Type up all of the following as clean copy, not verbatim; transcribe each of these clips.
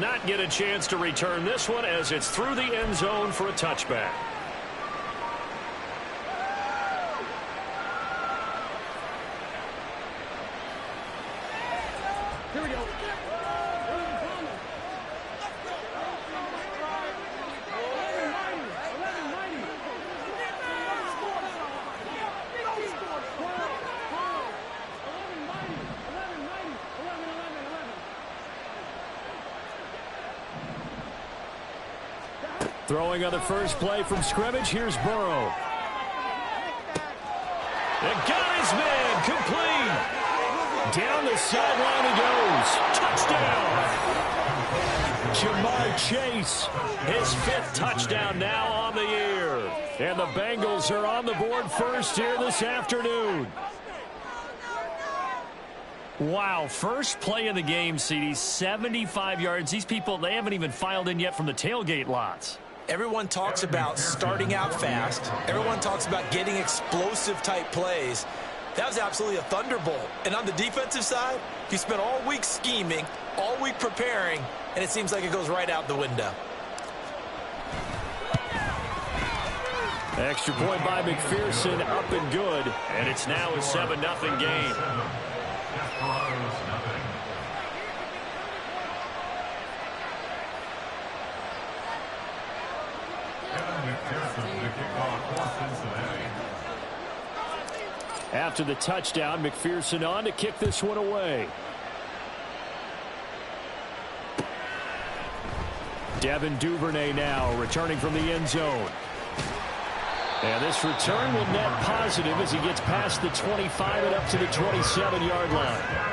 not get a chance to return this one as it's through the end zone for a touchback. Here we go. Throwing on the first play from scrimmage, here's Burrow. And got his man, complete. Down the sideline he goes. Touchdown. Jamar Chase, his 5th touchdown now on the year. And the Bengals are on the board first here this afternoon. Wow, first play of the game, CD, 75 yards. These people, they haven't even filed in yet from the tailgate lots. Everyone talks about starting out fast. Everyone talks about getting explosive-type plays. That was absolutely a thunderbolt. And on the defensive side, you spent all week scheming, all week preparing, and it seems like it goes right out the window. Extra point by McPherson, up and good. And it's now a 7-0 game. After the touchdown, McPherson on to kick this one away. Devin Duvernay now returning from the end zone. And this return will net positive as he gets past the 25 and up to the 27-yard line.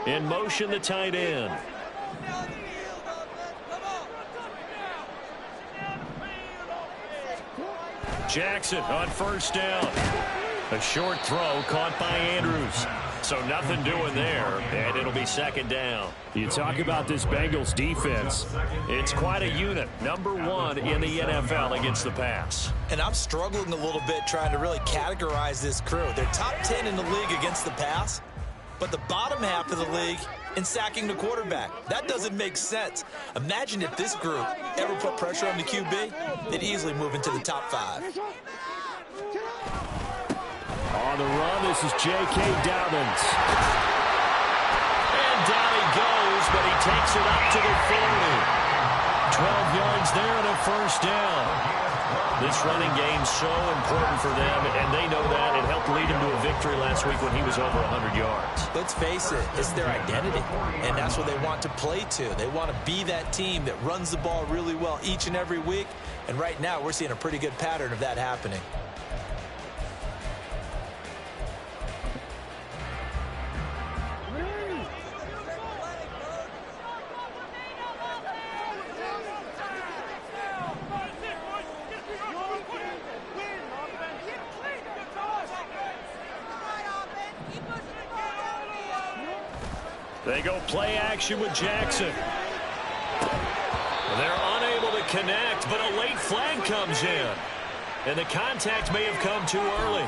In motion, the tight end. Jackson on first down. A short throw caught by Andrews. So nothing doing there, and it'll be 2nd down. You talk about this Bengals defense. It's quite a unit. #1 in the NFL against the pass. And I'm struggling a little bit trying to really categorize this crew. They're top 10 in the league against the pass, but the bottom half of the league in sacking the quarterback. That doesn't make sense. Imagine if this group ever put pressure on the QB, they'd easily move into the top 5. On the run, this is J.K. Dobbins. And down he goes, but he takes it up to the 40. 12 yards there and a first down. This running game's so important for them, and they know that. It helped lead him to a victory last week when he was over 100 yards. Let's face it, it's their identity, and that's what they want to play to. They want to be that team that runs the ball really well each and every week, and right now we're seeing a pretty good pattern of that happening. They go play action with Jackson. They're unable to connect, but a late flag comes in. And the contact may have come too early.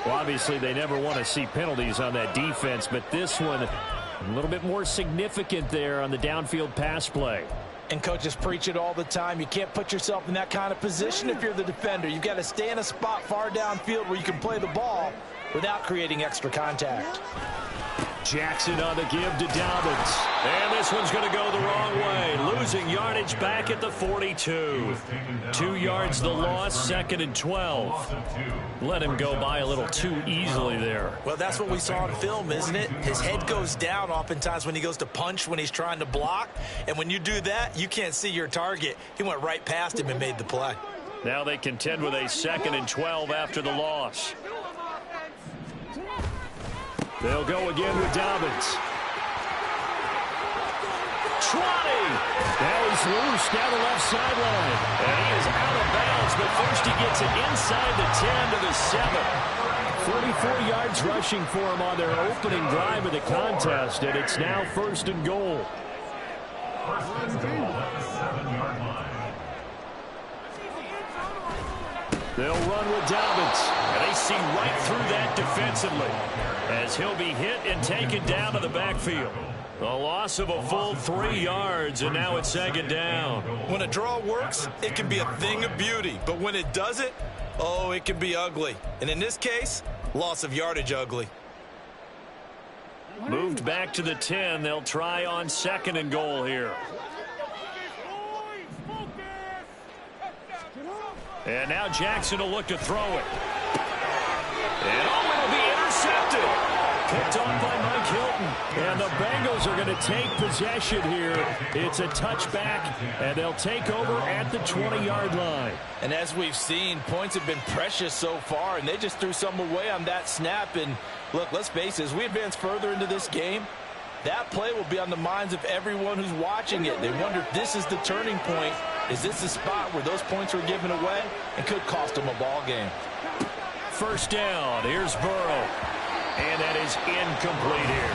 Well, obviously, they never want to see penalties on that defense, but this one a little bit more significant there on the downfield pass play. And coaches preach it all the time. You can't put yourself in that kind of position if you're the defender. You've got to stay in a spot far downfield where you can play the ball without creating extra contact. Jackson on the give to Dobbins. And this one's going to go the wrong way. Losing yardage back at the 42. 2 yards the loss, 2nd and 12. Let him go by a little too easily there. Well, that's what we saw on film, isn't it? His head goes down oftentimes when he goes to punch, when he's trying to block. And when you do that, you can't see your target. He went right past him and made the play. Now they contend with a 2nd and 12 after the loss. They'll go again with Dobbins. 20. Now he's loose down the left sideline. And he is out of bounds, but first he gets it inside the 10 to the 24 yards rushing for him on their opening drive of the contest, and it's now 1st and goal. They'll run with Dobbins. And they see right through that defensively as he'll be hit and taken down to the backfield. A loss of a full 3 yards, and now it's 2nd down. When a draw works, it can be a thing of beauty. But when it doesn't, oh, it can be ugly. And in this case, loss of yardage ugly. Moved back to the 10. They'll try on 2nd and goal here. And now Jackson will look to throw it. And oh, it'll be intercepted. Picked off by Mike Hilton. And the Bengals are going to take possession here. It's a touchback, and they'll take over at the 20-yard line. And as we've seen, points have been precious so far, and they just threw some away on that snap. And look, let's face it, as we advance further into this game, that play will be on the minds of everyone who's watching it. They wonder if this is the turning point. Is this the spot where those points were given away and could cost them a ball game? 1st down. Here's Burrow. And that is incomplete here.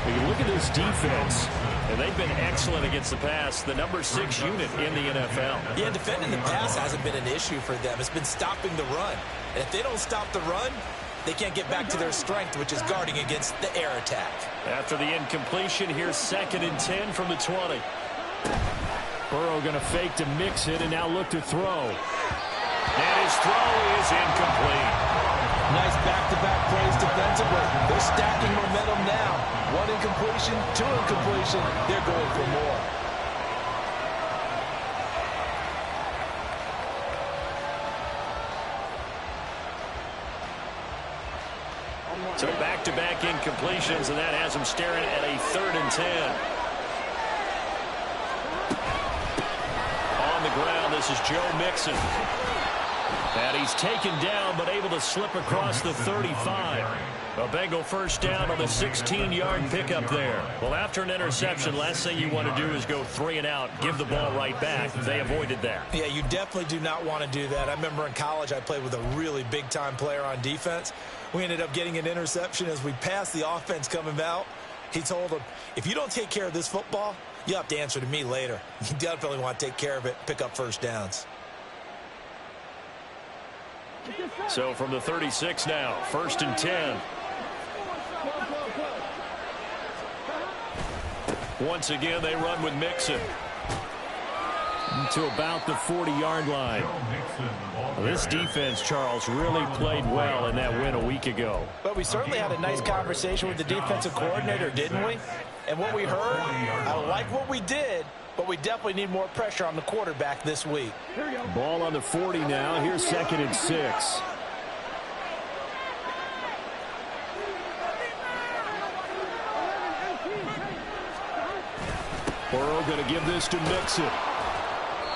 You can look at this defense, and they've been excellent against the pass, the number 6 unit in the NFL. Yeah, defending the pass hasn't been an issue for them. It's been stopping the run. And if they don't stop the run, they can't get back to their strength, which is guarding against the air attack. After the incompletion, here's 2nd and 10 from the 20. Burrow going to fake to mix it and now look to throw. And his throw is incomplete. Nice back-to-back plays defensively. They're stacking momentum now. 1 incompletion, 2 incompletion. They're going for more. So back-to-back incompletions, and that has him staring at a 3rd and 10. On the ground, this is Joe Mixon. And he's taken down, but able to slip across the 35. A Bengal 1st down on the 16-yard pickup there. Well, after an interception, last thing you want to do is go 3 and out, give the ball right back. They avoided that. Yeah, you definitely do not want to do that. I remember in college I played with a really big-time player on defense. We ended up getting an interception as we passed the offense coming out. He told him, if you don't take care of this football, you'll have to answer to me later. You definitely want to take care of it, pick up 1st downs. So from the 36 now, 1st and 10. Once again, they run with Mixon to about the 40-yard line. This defense, Charles, really played well in that win a week ago. But we certainly had a nice conversation with the defensive coordinator, didn't we? And what we heard, I like what we did, but we definitely need more pressure on the quarterback this week. Ball on the 40 now. Here's 2nd and 6. Burrow going to give this to Mixon.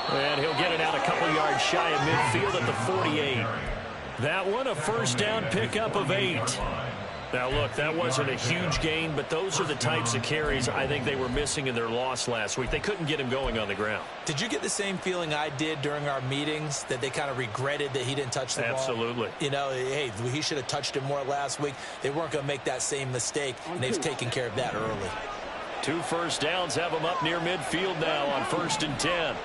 And he'll get it out a couple yards shy of midfield at the 48. That one, a 1st down pickup of 8. Now, look, that wasn't a huge gain, but those are the types of carries I think they were missing in their loss last week. They couldn't get him going on the ground. Did you get the same feeling I did during our meetings, that they kind of regretted that he didn't touch the ball? Absolutely. You know, hey, he should have touched it more last week. They weren't going to make that same mistake, and they've taken care of that early. 2 1st downs have them up near midfield now on 1st and 10.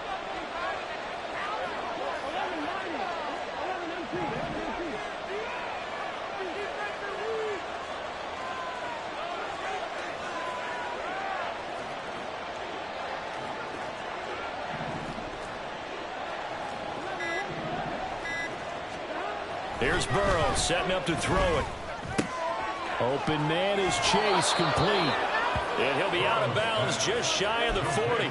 Here's Burrow setting up to throw it. Open man is Chase, complete. And he'll be out of bounds just shy of the 40.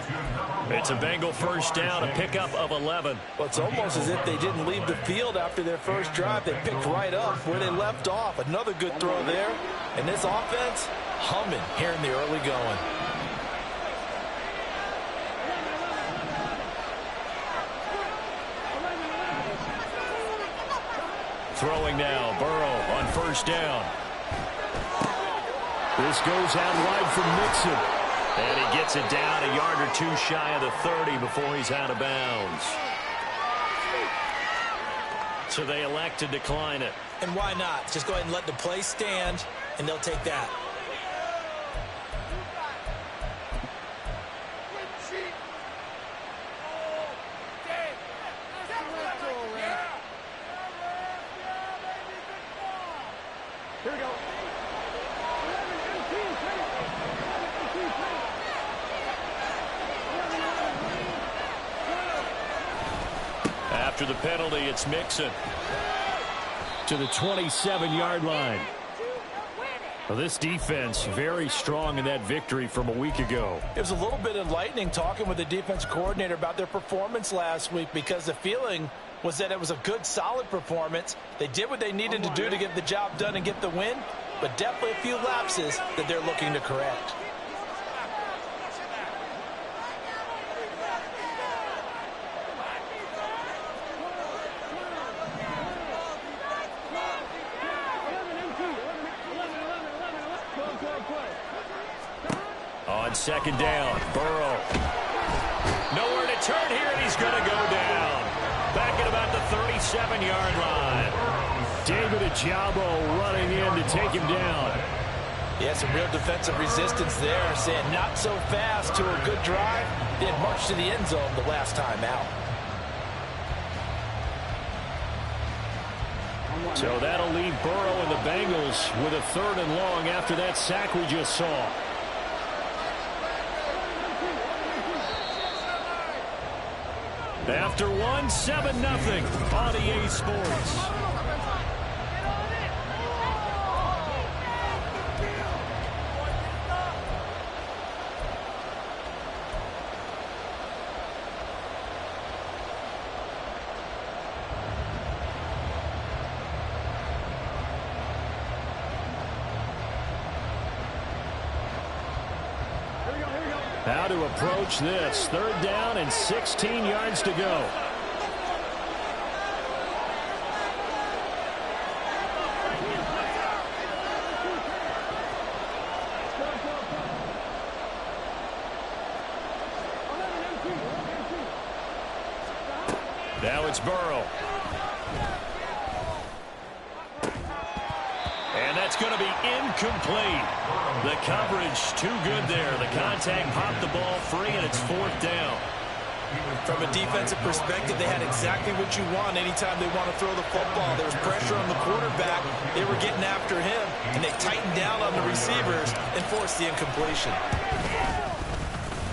It's a Bengal 1st down, a pickup of 11. Well, it's almost as if they didn't leave the field after their first drive. They picked right up where they left off. Another good throw there. And this offense, humming here in the early going. Throwing now, Burrow on 1st down. This goes out wide from Mixon. And he gets it down a yard or 2 shy of the 30 before he's out of bounds. so they elect to decline it. And why not? Just go ahead and let the play stand, and they'll take that. Here we go. After the penalty, it's Mixon to the 27-yard line. Well, this defense very strong in that victory from a week ago. It was a little bit enlightening talking with the defense coordinator about their performance last week, because the feeling was that it was a good, solid performance. They did what they needed to do to get the job done and get the win, but definitely a few lapses that they're looking to correct. On second down, Burrow. Nowhere to turn here, and he's going to go down. Back at about the 37-yard line. David Ojabo running in to take him down. Yeah, some real defensive resistance there, saying not so fast to a good drive. Did march to the end zone the last time out. So that'll leave Burrow and the Bengals with a 3rd and long after that sack we just saw. After 7-0 on EA Sports. How to approach this. 3rd down and 16 yards to go. Now it's Burrow. And that's going to be incomplete. The coverage too good there. The contact popped the ball free, and it's 4th down. From a defensive perspective, they had exactly what you want anytime they want to throw the football. There was pressure on the quarterback. They were getting after him, and they tightened down on the receivers and forced the incompletion.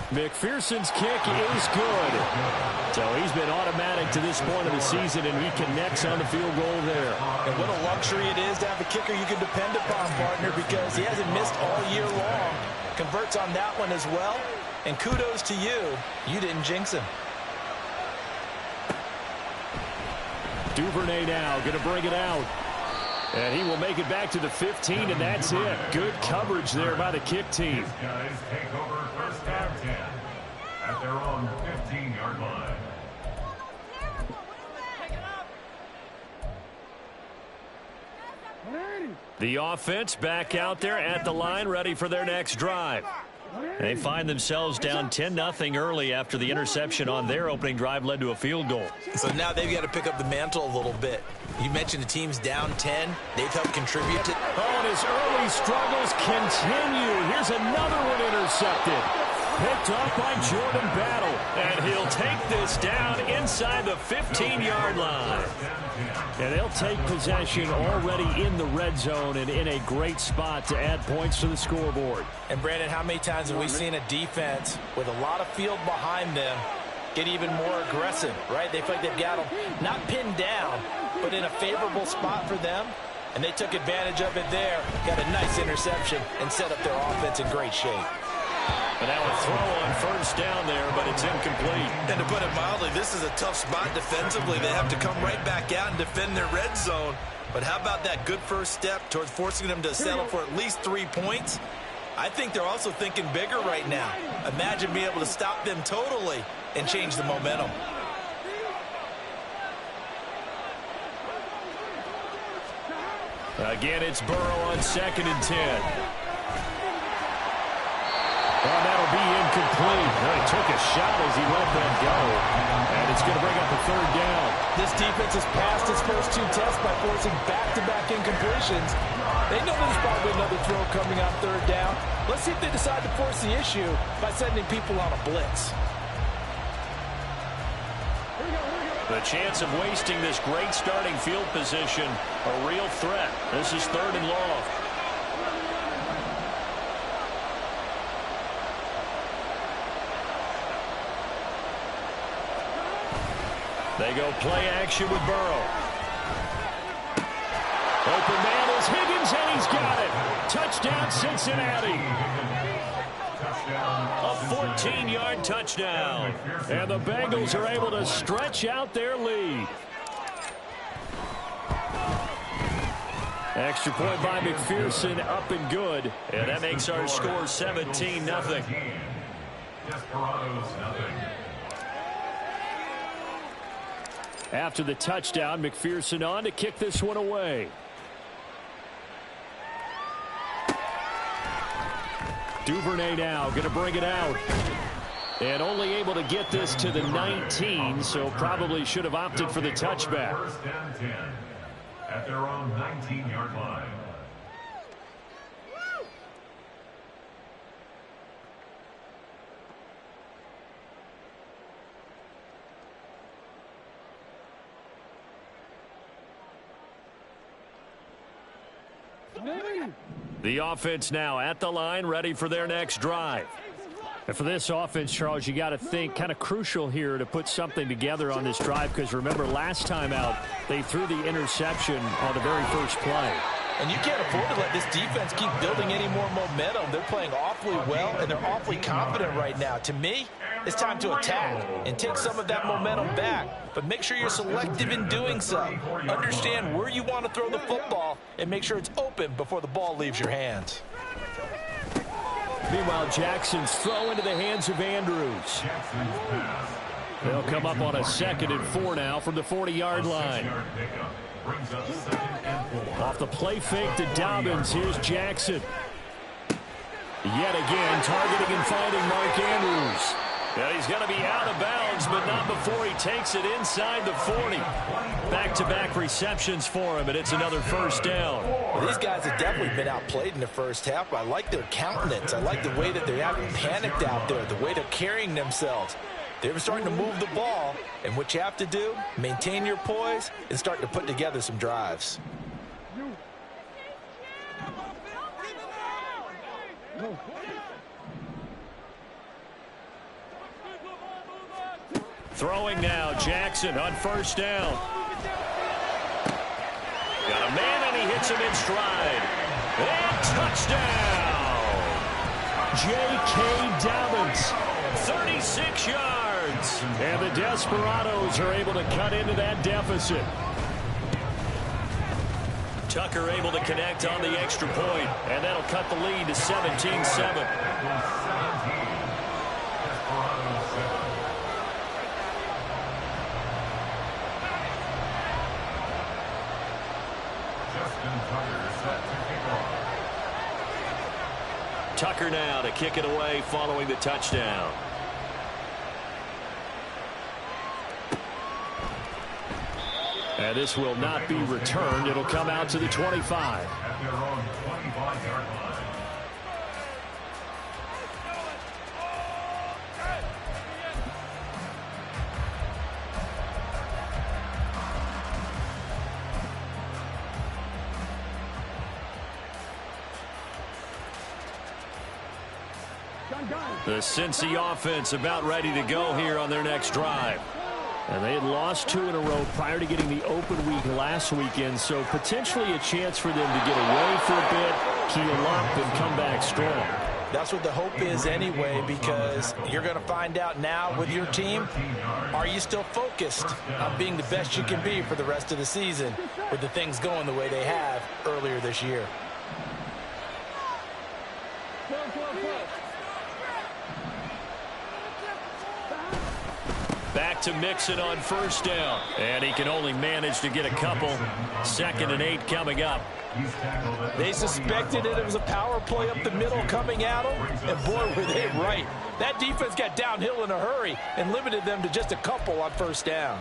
McPherson's kick is good. So he's been automatic to this point of the season, and he connects on the field goal there. And what a luxury it is to have a kicker you can depend upon, partner, because he hasn't missed all year long. Converts on that one as well. And kudos to you. You didn't jinx him. Duvernay now going to bring it out. And he will make it back to the 15, and that's it. Good coverage there by the kick team. These guys take over 1st and 10 at their own 15-yard line. The offense back out there at the line, ready for their next drive. They find themselves down 10-0 early after the interception on their opening drive led to a field goal. So now they've got to pick up the mantle a little bit. You mentioned the team's down 10. They've helped contribute to... Oh, and his early struggles continue. Here's another one intercepted. Picked off by Jordan Battle. And he'll take this down inside the 15-yard line. And they'll take possession already in the red zone and in a great spot to add points to the scoreboard. And, Brandon, how many times have we seen a defense with a lot of field behind them get even more aggressive, right? They feel like they've got them not pinned down, but in a favorable spot for them. And they took advantage of it there, got a nice interception, and set up their offense in great shape. And now a throw on 1st down there, but it's incomplete. And to put it mildly, this is a tough spot defensively. They have to come right back out and defend their red zone. But how about that good first step towards forcing them to settle for at least 3 points? I think they're also thinking bigger right now. Imagine being able to stop them totally and change the momentum. Again, it's Burrow on 2nd and 10. Well, that'll be incomplete. incomplete. He took a shot as he let that go. And it's going to bring up a third down. This defense has passed its first two tests by forcing back-to-back incompletions. They know there's probably another throw coming on third down. Let's see if they decide to force the issue by sending people on a blitz. The chance of wasting this great starting field position, a real threat. This is 3rd and long. They go play action with Burrow. Open man is Higgins, and he's got it. Touchdown, Cincinnati. A 14-yard touchdown. And the Bengals are able to stretch out their lead. Extra point by McPherson, up and good. And that makes our score 17-0. After the touchdown, McPherson on to kick this one away. Duvernay now going to bring it out. And only able to get this to the 19, so probably should have opted for the touchback. 1st and 10 at their own 19-yard line. The offense now at the line, ready for their next drive. And for this offense, Charles, you got to think kind of crucial here to put something together on this drive, because remember last time out they threw the interception on the very first play. And you can't afford to let this defense keep building any more momentum. They're playing awfully well, and they're awfully confident right now. To me, it's time to attack and take some of that momentum back. But make sure you're selective in doing so. Understand where you want to throw the football and make sure it's open before the ball leaves your hands. Meanwhile, Jackson's throw into the hands of Andrews. They'll come up on a 2nd and 4 now from the 40-yard line. Off the play fake to Dobbins. Here's Jackson. Yet again, targeting and finding Mark Andrews. Now he's going to be out of bounds, but not before he takes it inside the 40. Back-to-back receptions for him, and it's another 1st down. Well, these guys have definitely been outplayed in the first half. I like their countenance. I like the way that they haven't panicked out there, the way they're carrying themselves. They're starting to move the ball, and what you have to do, maintain your poise and start to put together some drives. Throwing now, Jackson on 1st down. Got a man, and he hits him in stride. And touchdown! J.K. Dobbins, 36 yards. And the Desperados are able to cut into that deficit. Tucker able to connect on the extra point, and that'll cut the lead to 17-7. Tucker now to kick it away following the touchdown. And this will not be returned. It'll come out to the 25. At their own 25-yard line. The Cincy offense about ready to go here on their next drive. And they had lost 2 in a row prior to getting the open week last weekend, so potentially a chance for them to get away for a bit, keel up, and come back strong. That's what the hope is anyway, because you're going to find out now with your team, are you still focused on being the best you can be for the rest of the season with the things going the way they have earlier this year? Back to Mixon on 1st down. And he can only manage to get a couple. 2nd and 8 coming up. They suspected it was a power play up the middle coming at them, and boy, were they right. That defense got downhill in a hurry and limited them to just a couple on first down.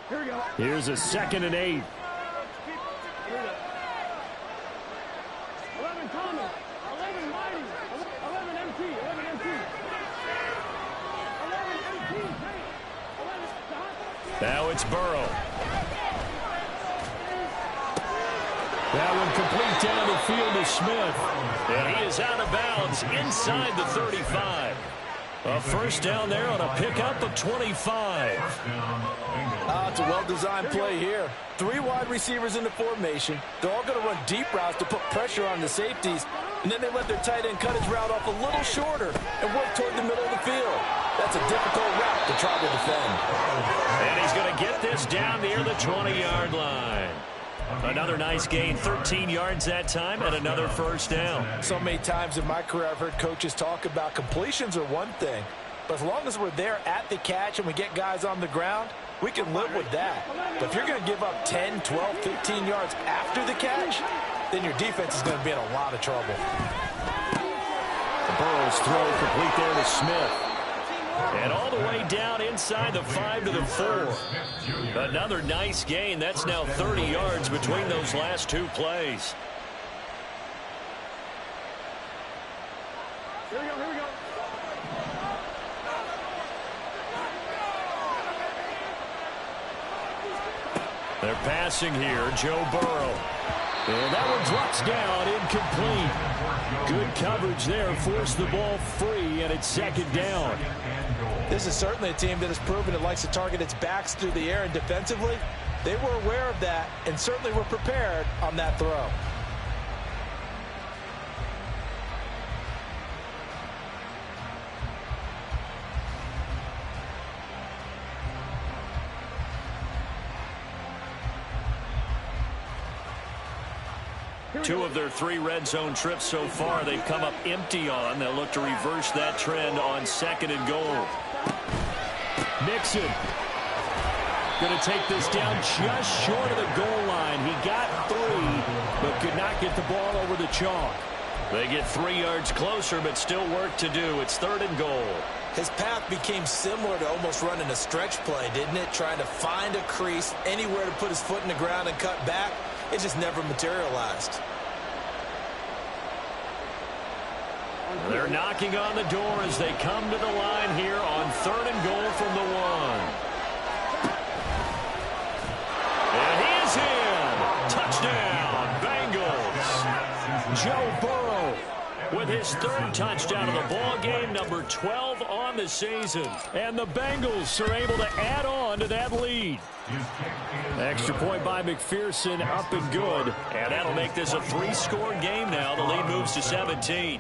Here we go. Here's a 2nd and 8. 11 Thomas. 11 Mighty. 11 MT. 11 MT. 11 MT. 11 Scott. Now it's Burrow. That one complete down the field to Smith. And he is out of bounds inside the 35. A first down there on a pickup of 25. It's a well-designed play here. 3 wide receivers in the formation. They're all going to run deep routes to put pressure on the safeties. And then they let their tight end cut his route off a little shorter and work toward the middle of the field. That's a difficult route to try to defend. And he's going to get this down near the 20-yard line. Another nice gain, 13 yards that time, and another first down. So many times in my career I've heard coaches talk about completions are one thing, but as long as we're there at the catch and we get guys on the ground, we can live with that. But if you're going to give up 10, 12, 15 yards after the catch, then your defense is going to be in a lot of trouble. Burrow's throw complete there to Smith. And all the way down inside the 5 to the 4. Another nice gain. That's now 30 yards between those last 2 plays. Here we go. Here we go. They're passing here. Joe Burrow. And that one drops down, incomplete. Good coverage there, forced the ball free, and it's 2nd down. This is certainly a team that has proven it likes to target its backs through the air, and defensively, they were aware of that and certainly were prepared on that throw. Two of their 3 red zone trips so far, they've come up empty on. They'll look to reverse that trend on 2nd and goal. Mixon going to take this down just short of the goal line. He got 3, but could not get the ball over the chalk. They get 3 yards closer, but still work to do. It's 3rd and goal. His path became similar to almost running a stretch play, didn't it? Trying to find a crease, anywhere to put his foot in the ground and cut back. It just never materialized. They're knocking on the door as they come to the line here on 3rd and goal from the 1. And he is in. Touchdown, Bengals. Joe Burrow with his 3rd touchdown of the ball game, number 12 on the season. And the Bengals are able to add on to that lead. Extra point by McPherson, up and good. And that'll make this a 3-score game now. The lead moves to 17.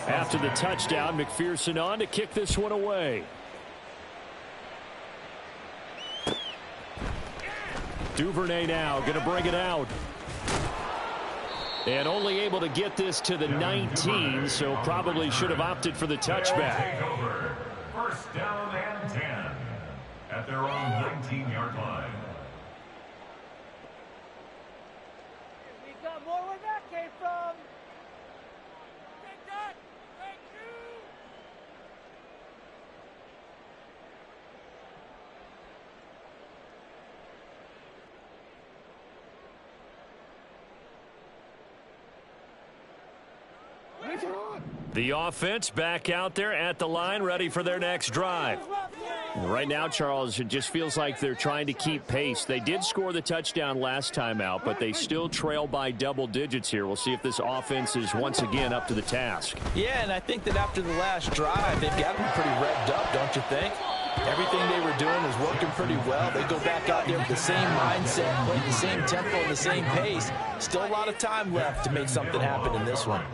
After the touchdown, McPherson on to kick this one away. Duvernay now going to bring it out. And only able to get this to the 19, so probably should have opted for the touchback. First down and 10 at their own 19-yard line. We got more where that came from. Take that. Thank you. The offense back out there at the line, ready for their next drive. Right now, Charles, it just feels like they're trying to keep pace. They did score the touchdown last time out, but they still trail by double digits here. We'll see if this offense is once again up to the task. Yeah, and I think that after the last drive, they've got to be pretty revved up, don't you think? Everything they were doing was working pretty well. They go back out there with the same mindset, playing the same tempo and the same pace. Still a lot of time left to make something happen in this one.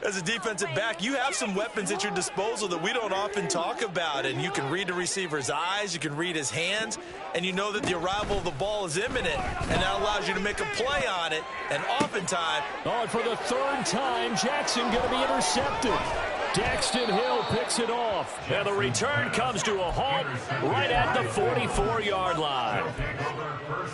As a defensive back, you have some weapons at your disposal that we don't often talk about. And you can read the receiver's eyes, you can read his hands, and you know that the arrival of the ball is imminent. And that allows you to make a play on it. And oftentimes... Oh, and for the third time, Jackson going to be intercepted. Daxton Hill picks it off. And the return comes to a halt right at the 44-yard line.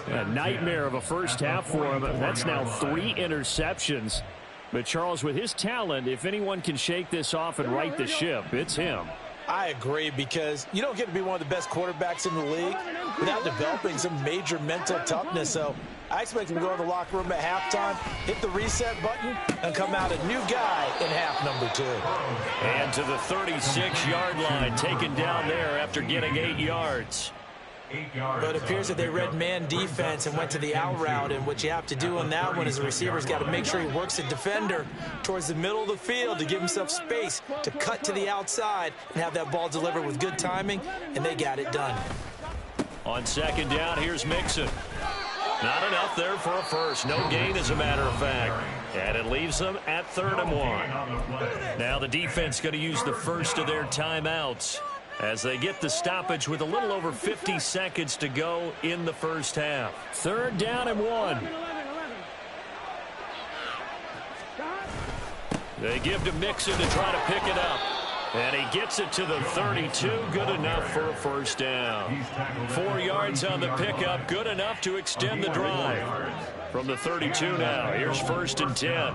A nightmare of a first half for him. That's now 3 interceptions. But, Charles, with his talent, if anyone can shake this off and right the ship, it's him. I agree, because you don't get to be one of the best quarterbacks in the league without developing some major mental toughness. So I expect him to go to the locker room at halftime, hit the reset button, and come out a new guy in half number 2. And to the 36-yard line, taken down there after getting 8 yards. But it appears that they read man defense and went to the out route, and what you have to do on that one is the receiver's got to make sure he works the defender towards the middle of the field to give himself space to cut to the outside and have that ball delivered with good timing, and they got it done. On second down, here's Mixon. Not enough there for a first. No gain, as a matter of fact. And it leaves them at 3rd and 1. Now the defense going to use the first of their timeouts as they get the stoppage with a little over 50 seconds to go in the first half. 3rd down and 1. They give to Mixon to try to pick it up. And he gets it to the 32. Good enough for a first down. 4 yards on the pickup. Good enough to extend the drive. From the 32 now. Here's 1st and 10.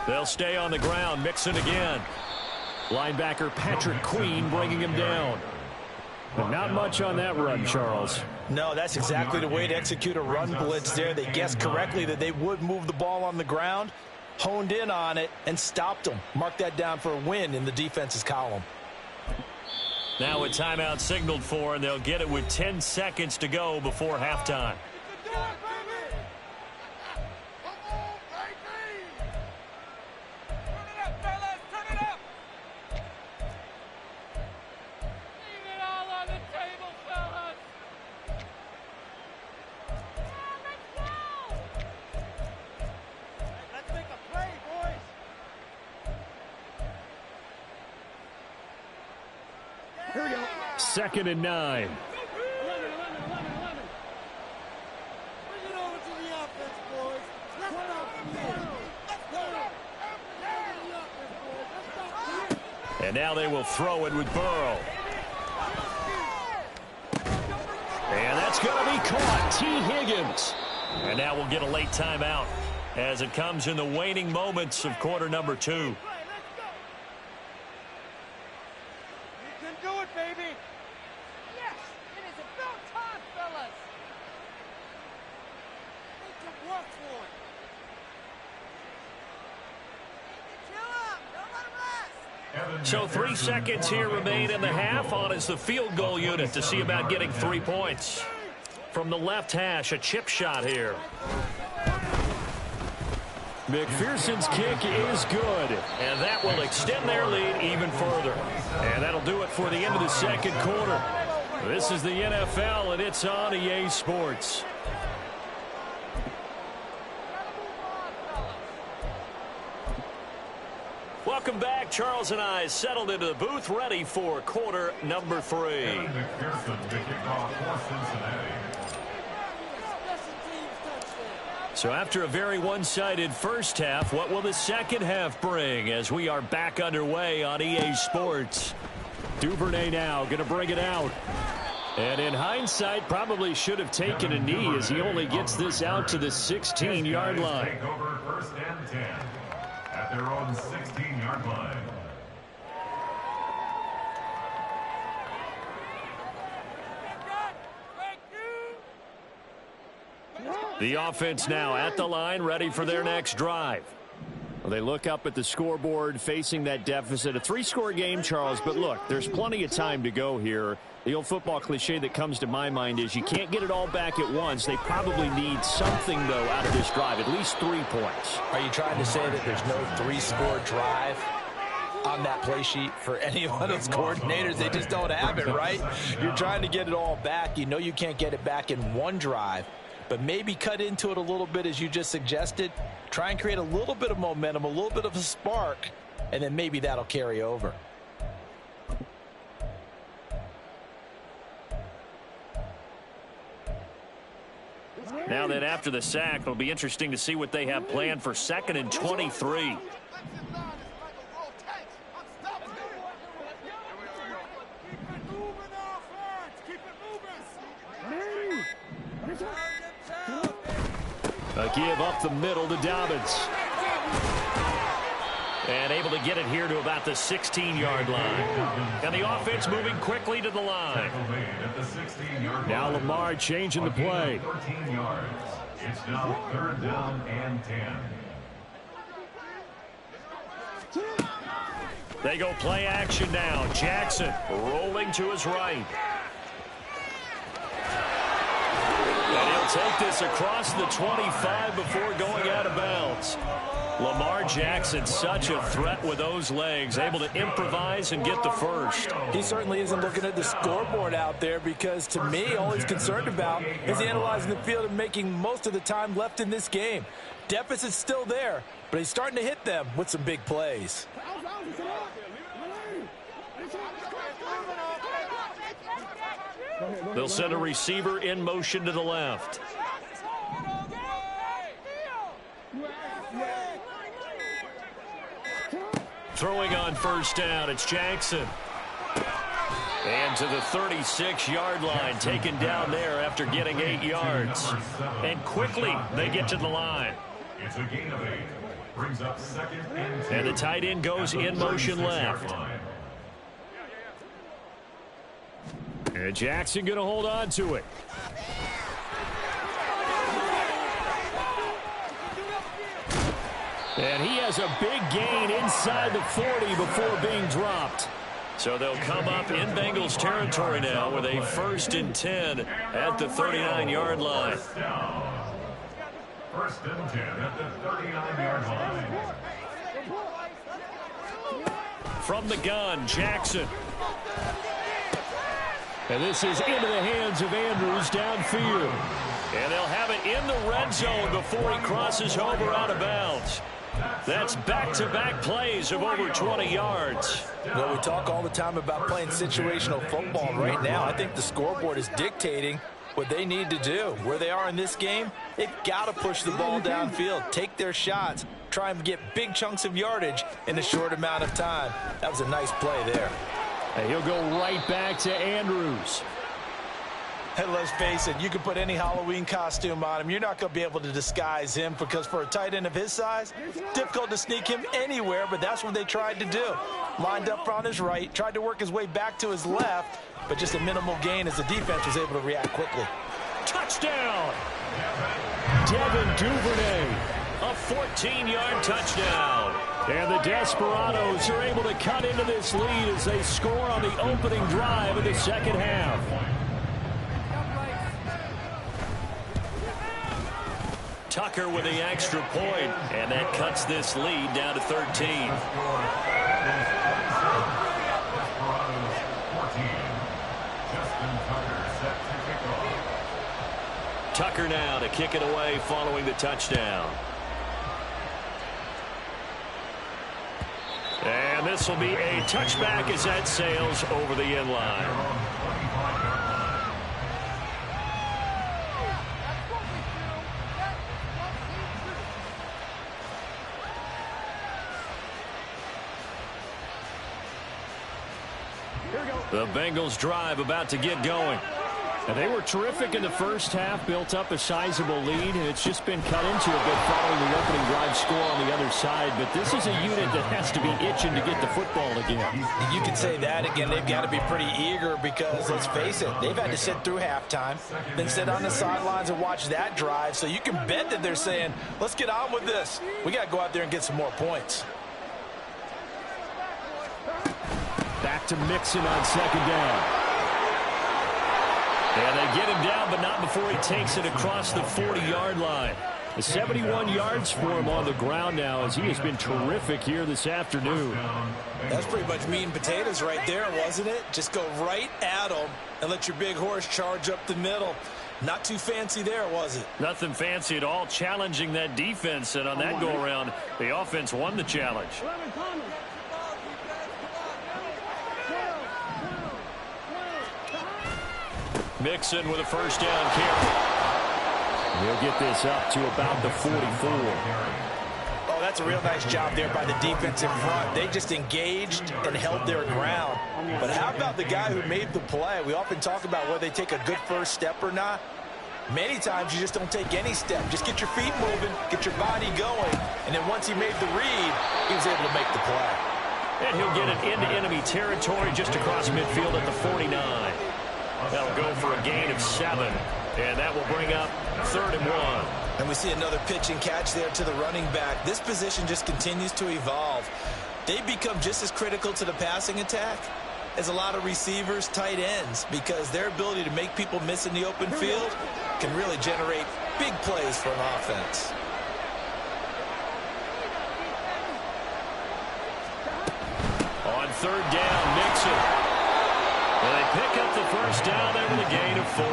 They'll stay on the ground. Mixon again. Linebacker Patrick Queen bringing him down. But not much on that run, Charles. No, that's exactly the way to execute a run blitz there. They guessed correctly that they would move the ball on the ground, honed in on it, and stopped them. Mark that down for a win in the defense's column. Now a timeout signaled for, and they'll get it with 10 seconds to go before halftime. Here we go. 2nd and 9. And now they will throw it with Burrow. And that's going to be caught. T. Higgins. And now we'll get a late timeout as it comes in the waning moments of quarter number 2. So 3 seconds here remain in the half. On is the field goal unit to see about getting 3 points. From the left hash, a chip shot here. McPherson's kick is good, and that will extend their lead even further. And that'll do it for the end of the second quarter. This is the NFL, and it's on EA Sports. Welcome back. Charles and I settled into the booth, ready for quarter number 3. So after a very one-sided first half, what will the second half bring as we are back underway on EA Sports? Duvernay now going to bring it out. And in hindsight, probably should have taken a knee as he only gets this out to the 16-yard line. Take over 1st and 10 at their own 16-yard line. The offense now at the line, ready for their next drive. Well, they look up at the scoreboard, facing that deficit. A 3-score game, Charles, but look, there's plenty of time to go here. The old football cliche that comes to my mind is you can't get it all back at once. They probably need something, though, out of this drive, at least 3 points. Are you trying to say that there's no 3-score drive on that play sheet for any one of those coordinators? They just don't have it, right? You're trying to get it all back. You know you can't get it back in one drive. but maybe cut into it a little bit as you just suggested. Try and create a little bit of momentum, a little bit of a spark, and then maybe that'll carry over. Now then, after the sack, it'll be interesting to see what they have planned for 2nd and 23. A give up the middle to Dobbins. And able to get it here to about the 16-yard line. And the offense moving quickly to the line. Now Lamar changing the play. 13 yards. It's now 3rd down and 10. They go play action now. Jackson rolling to his right. And he'll take this across the 25 before going out of bounds. Lamar Jackson, such a threat with those legs, able to improvise and get the first. He certainly isn't looking at the scoreboard out there because, to me, all he's concerned about is analyzing the field and making most of the time left in this game. Deficit's still there, but he's starting to hit them with some big plays. They'll send a receiver in motion to the left. Throwing on 1st down, it's Jackson. And to the 36-yard line, taken down there after getting 8 yards. And quickly, they get to the line. It's a gain of 8. Brings up 2nd and 2. And the tight end goes in motion left. And Jackson going to hold on to it. And he has a big gain inside the 40 before being dropped. So they'll come up in Bengals territory now with a 1st and 10 at the 39-yard line. 1st and 10 at the 39-yard line. From the gun, Jackson. And this is into the hands of Andrews downfield. And they'll have it in the red zone before he crosses over out of bounds. That's back-to-back plays of over 20 yards. Well, we talk all the time about playing situational football. Right now, I think the scoreboard is dictating what they need to do. Where they are in this game, they've got to push the ball downfield, take their shots, try and get big chunks of yardage in a short amount of time. That was a nice play there. And he'll go right back to Andrews. Hey, let's face it, you can put any Halloween costume on him. You're not going to be able to disguise him because for a tight end of his size, difficult to sneak him anywhere, but that's what they tried to do. Lined up on his right, tried to work his way back to his left, but just a minimal gain as the defense was able to react quickly. Touchdown! Devin Duvernay, a 14-yard touchdown. And the Desperados are able to cut into this lead as they score on the opening drive of the 2nd half. Tucker with the extra point, and that cuts this lead down to 13. Tucker now to kick it away following the touchdown. And this will be a touchback as that sails over the end line. The Bengals drive about to get going. And they were terrific in the first half, built up a sizable lead, and it's just been cut into a bit following the opening drive score on the other side. But this is a unit that has to be itching to get the football again. You could say that again. They've got to be pretty eager because, let's face it, they've had to sit through halftime, then sit on the sidelines and watch that drive. So you can bet that they're saying, let's get on with this. We got to go out there and get some more points. Back to Mixon on 2nd down. And they get him down, but not before he takes it across the 40-yard line. 71 yards for him on the ground now as he has been terrific here this afternoon. That's pretty much meat and potatoes right there, wasn't it? Just go right at him and let your big horse charge up the middle. Not too fancy there, was it? Nothing fancy at all, challenging that defense, and on that go-around, the offense won the challenge. Mixon with a first down carry. He'll get this up to about the 44. Oh, that's a real nice job there by the defense in front. They just engaged and held their ground. But how about the guy who made the play? We often talk about whether they take a good first step or not. Many times you just don't take any step. Just get your feet moving, get your body going, and then once he made the read, he was able to make the play. And he'll get it into enemy territory just across midfield at the 49. That'll go for a gain of 7, and that will bring up 3rd and 1. And we see another pitch and catch there to the running back. This position just continues to evolve. They become just as critical to the passing attack as a lot of receivers, tight ends, because their ability to make people miss in the open field can really generate big plays for an offense. On 3rd down, Mixon. And they pick up the first down there with a gain of 4.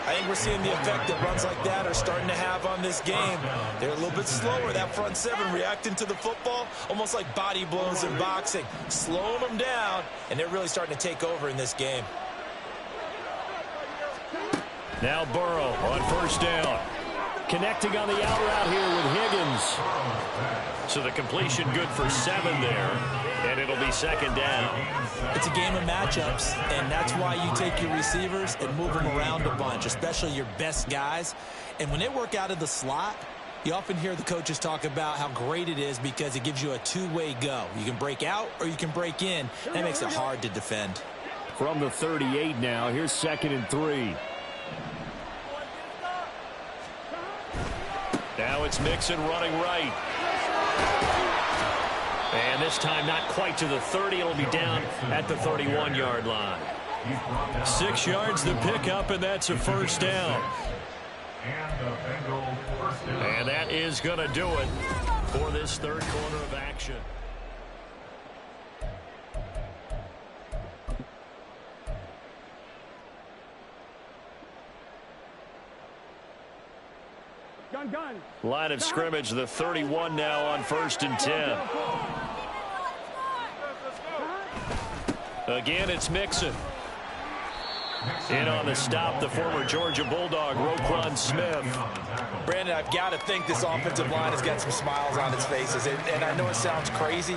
I think we're seeing the effect that runs like that are starting to have on this game. They're a little bit slower, that front 7 reacting to the football, almost like body blows in boxing, slowing them down, and they're really starting to take over in this game. Now Burrow on 1st down. Connecting on the out route here with Higgins. So the completion good for 7 there, and it'll be 2nd down. It's a game of matchups, and that's why you take your receivers and move them around a bunch, especially your best guys. And when they work out of the slot, you often hear the coaches talk about how great it is because it gives you a two-way go. You can break out or you can break in. That makes it hard to defend. From the 38 now, here's 2nd and 3. Now it's Mixon running right. And this time not quite to the 30. It'll be down at the 31-yard line. 6 yards the pickup, and that's a first down. And that is going to do it for this 3rd quarter of action. Line of scrimmage, the 31 now on 1st and 10. Again, it's Mixon. In on the stop, the former Georgia Bulldog, Roquan Smith. Brandon, I've got to think this offensive line has got some smiles on its faces. And I know it sounds crazy,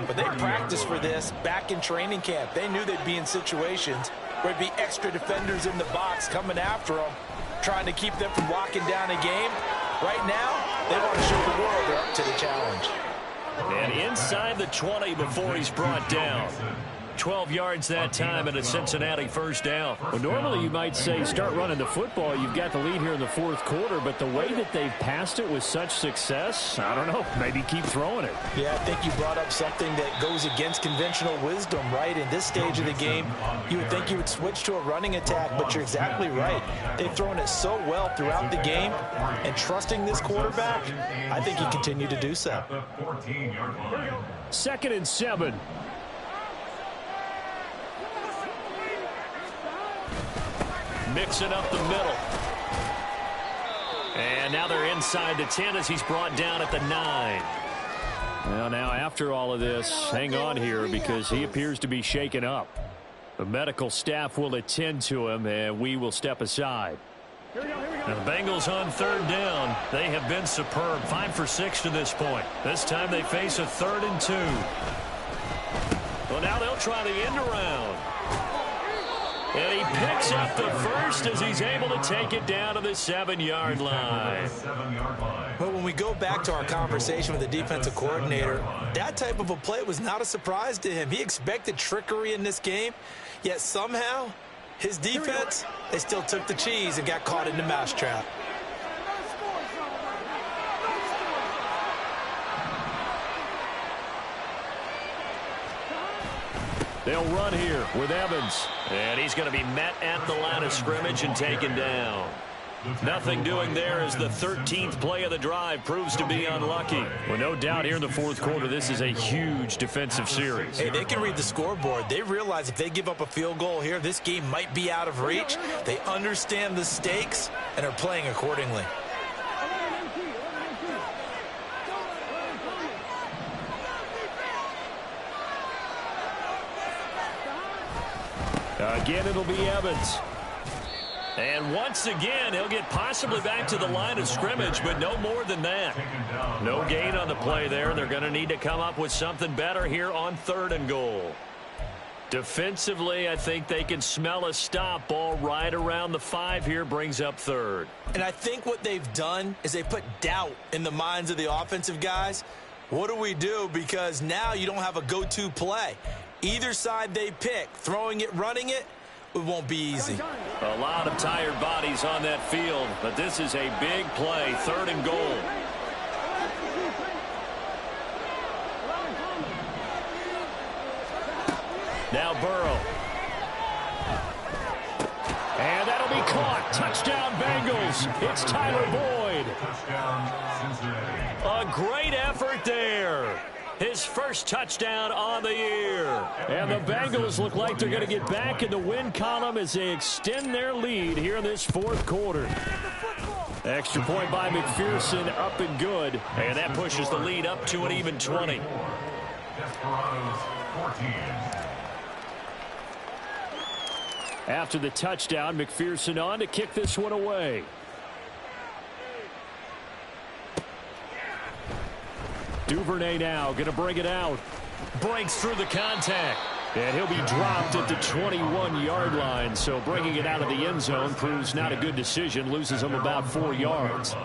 but they practiced for this back in training camp. They knew they'd be in situations where there'd be extra defenders in the box coming after them, trying to keep them from locking down a game. Right now, they want to show the world they're up to the challenge. And inside the 20 before he's brought down. 12 yards that time and a Cincinnati first down. Well, normally you might say start running the football. You've got the lead here in the 4th quarter, but the way that they've passed it with such success, I don't know, maybe keep throwing it. Yeah, I think you brought up something that goes against conventional wisdom, right? In this stage of the game, you would think you would switch to a running attack, but you're exactly right. They've thrown it so well throughout the game, and trusting this quarterback, I think you continue to do so. 2nd and 7. Mixing up the middle. And now they're inside the 10 as he's brought down at the 9. Well, now after all of this, hang on here because he appears to be shaken up. The medical staff will attend to him, and we will step aside. Now the Bengals on 3rd down. They have been superb. 5 for 6 to this point. This time they face a 3rd and 2. Well, now they'll try the end around. And he picks up the first as he's able to take it down to the 7-yard line. But when we go back to our conversation with the defensive coordinator, that type of a play was not a surprise to him. He expected trickery in this game, yet somehow his defense, they still took the cheese and got caught in the mousetrap. They'll run here with Evans. And he's going to be met at the line of scrimmage and taken down. Nothing doing there as the 13th play of the drive proves to be unlucky. Well, no doubt here in the fourth quarter, this is a huge defensive series. Hey, they can read the scoreboard. They realize if they give up a field goal here, this game might be out of reach. They understand the stakes and are playing accordingly. Again, it'll be Evans. And once again, he'll get possibly back to the line of scrimmage, but no more than that. No gain on the play there. They're going to need to come up with something better here on 3rd and goal. Defensively, I think they can smell a stop. Ball right around the 5 here, brings up 3rd. And I think what they've done is they put doubt in the minds of the offensive guys. What do we do? Because now you don't have a go-to play. Either side they pick, throwing it, running it, it won't be easy. A lot of tired bodies on that field, but this is a big play, 3rd and goal. Now Burrow. And that'll be caught. Touchdown Bengals. It's Tyler Boyd. A great effort there. His first touchdown on the year. And the Bengals look like they're going to get back in the win column as they extend their lead here in this 4th quarter. Extra point by McPherson, up and good. And that pushes the lead up to an even 20. After the touchdown, McPherson on to kick this one away. Duvernay now going to bring it out. Breaks through the contact. And he'll be dropped at the 21-yard line. So bringing it out of the end zone proves not a good decision. Loses him about 4 yards.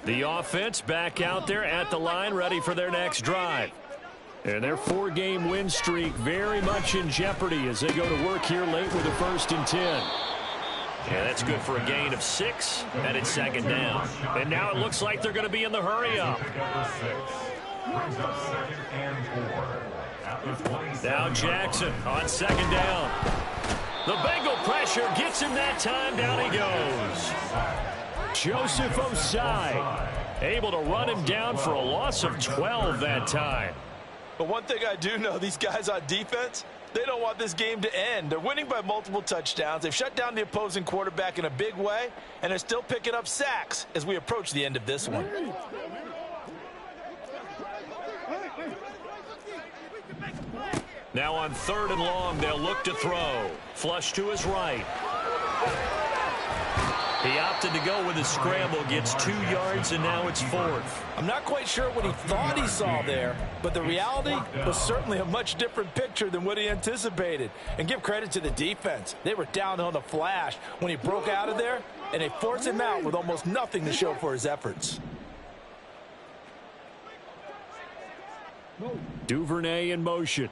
The offense back out there at the line, ready for their next drive. And their 4-game win streak very much in jeopardy as they go to work here late with a 1st and 10. Yeah, that's good for a gain of 6, and it's 2nd down. And now it looks like they're going to be in the hurry-up. Now Jackson on 2nd down. The Bengal pressure gets him that time. Down he goes. Joseph Osai able to run him down for a loss of 12 that time. But one thing I do know, these guys on defense, they don't want this game to end. They're winning by multiple touchdowns. They've shut down the opposing quarterback in a big way, and they're still picking up sacks as we approach the end of this one. Now on 3rd and long, they'll look to throw. Flush to his right. He opted to go with his scramble, gets 2 yards, and now it's 4th. I'm not quite sure what he thought he saw there, but the reality was certainly a much different picture than what he anticipated. And give credit to the defense. They were down on the flash when he broke out of there, and they forced him out with almost nothing to show for his efforts. Duvernay in motion.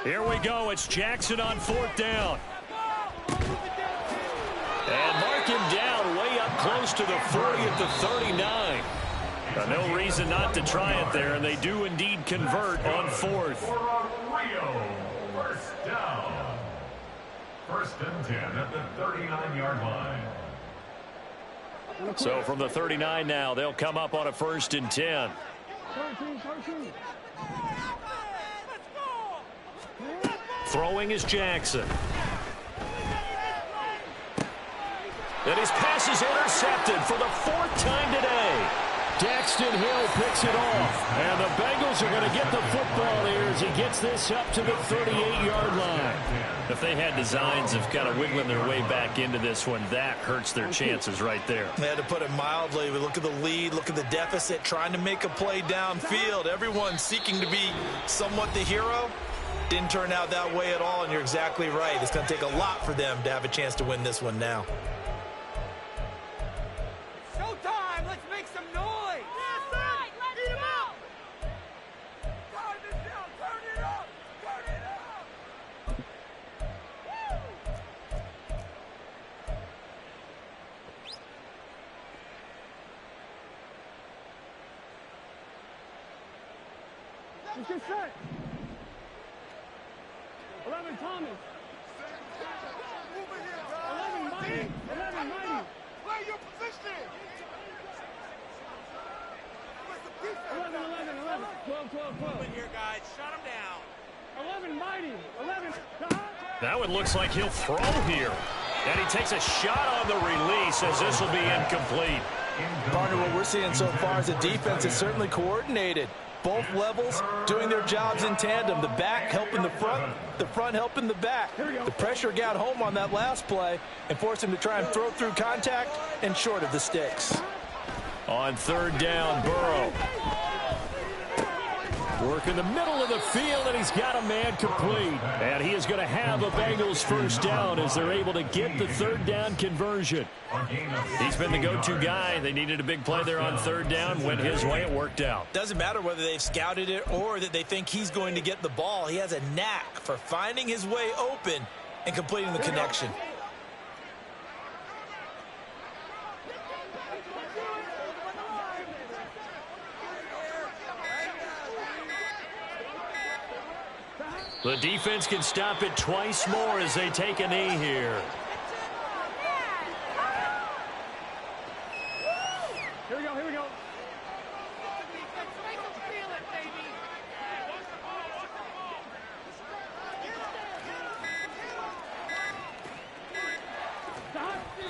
Here we go. It's Jackson on 4th down. And mark him down way up close to the 40 at the 39. No reason not to try it there, and they do indeed convert on 4th. First down. 1st and 10 at the 39-yard line. So from the 39 now, they'll come up on a 1st and 10. Throwing is Jackson. And his pass is intercepted for the 4th time today. Daxton Hill picks it off. And the Bengals are going to get the football here as he gets this up to the 38-yard line. If they had designs of kind of wiggling their way back into this one, that hurts their chances right there. They had to put it mildly. We look at the lead, look at the deficit, trying to make a play downfield. Everyone seeking to be somewhat the hero. Didn't turn out that way at all, and you're exactly right. It's going to take a lot for them to have a chance to win this one now. Showtime! Let's make some noise! Yes, right! Let him out! Turn it down! Turn it up! Turn it up! get set. 11, Thomas. 11, Mighty. 11, Mighty. Play your position. 11. 12. In here, guys. Shut him down. 11, Mighty. 11. That one looks like he'll throw here. And he takes a shot on the release as this will be incomplete. Partner, what we're seeing so far is the defense is certainly coordinated. Both levels doing their jobs in tandem. The back helping the front helping the back. The pressure got home on that last play and forced him to try and throw through contact and short of the sticks. On third down, Burrow. Work in the middle of the field, and he's got a man complete. And he is going to have a Bengals first down as they're able to get the third down conversion. He's been the go-to guy. They needed a big play there on third down. Went his way, it worked out. Doesn't matter whether they've scouted it or that they think he's going to get the ball. He has a knack for finding his way open and completing the connection. The defense can stop it twice more as they take a knee here. Here we go.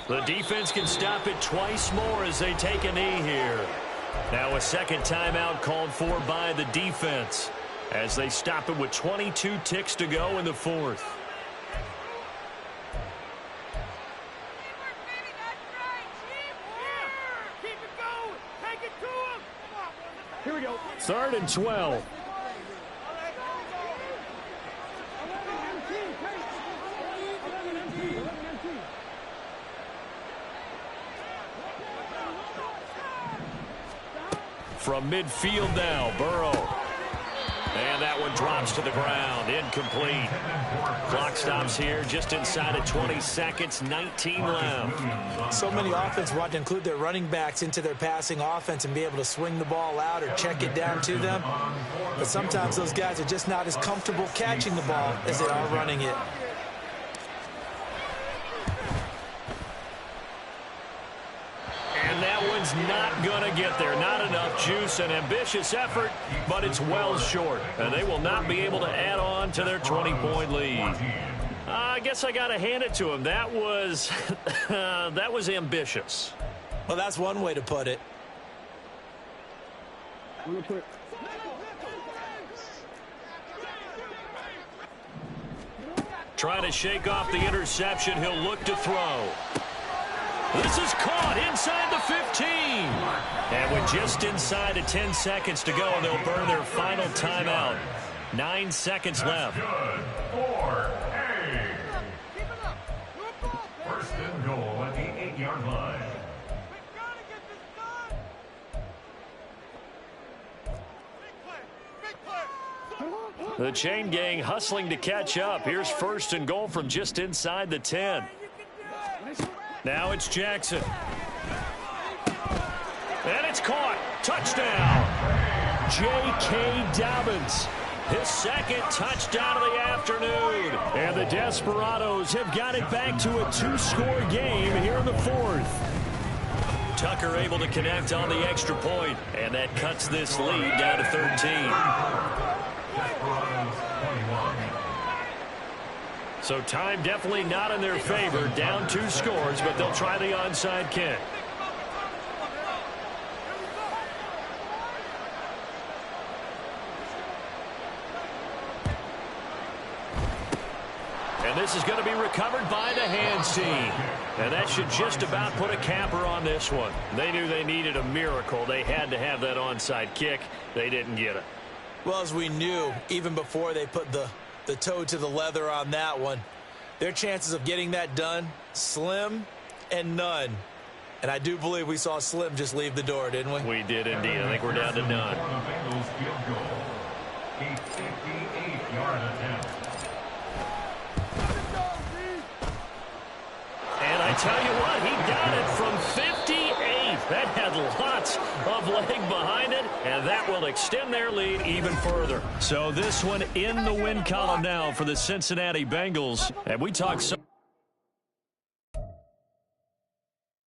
The defense can stop it twice more as they take a knee here. Now a second timeout called for by the defense as they stop it with 22 ticks to go in the fourth. Here we go. 3rd and 12. From midfield now, Burrow. And that one drops to the ground. Incomplete. Clock stops here just inside of 20 seconds. 19 left. So many offenses want to include their running backs into their passing offense and be able to swing the ball out or check it down to them. But sometimes those guys are just not as comfortable catching the ball as they are running it. And that one's not going to get there. Not enough juice. An ambitious effort, but it's well short. And they will not be able to add on to their 20-point lead. I guess I got to hand it to them. That was, that was ambitious. Well, that's one way to put it. Trying to shake off the interception. He'll look to throw. This is caught inside the 15. And with just inside of 10 seconds to go, they'll burn their final timeout. 9 seconds left. Good for A. First and goal at the 8-yard line. The chain gang hustling to catch up. Here's first and goal from just inside the 10. Now it's Jackson. And it's caught. Touchdown. J.K. Dobbins. His second touchdown of the afternoon. And the Desperados have got it back to a 2-score game here in the fourth. Tucker able to connect on the extra point. And that cuts this lead down to 13. So time definitely not in their favor. Down 2 scores, but they'll try the onside kick. And this is going to be recovered by the hands team. And that should just about put a capper on this one. They knew they needed a miracle. They had to have that onside kick. They didn't get it. Well, as we knew, even before they put the toe to the leather on that one, their chances of getting that done, slim and none. And I do believe we saw Slim just leave the door, didn't we? We did indeed. I think we're down to none. And I tell you what, he got it from 58. That had lots of leg behind it, and that will extend their lead even further. So this one in the win column now for the Cincinnati Bengals. And we talked so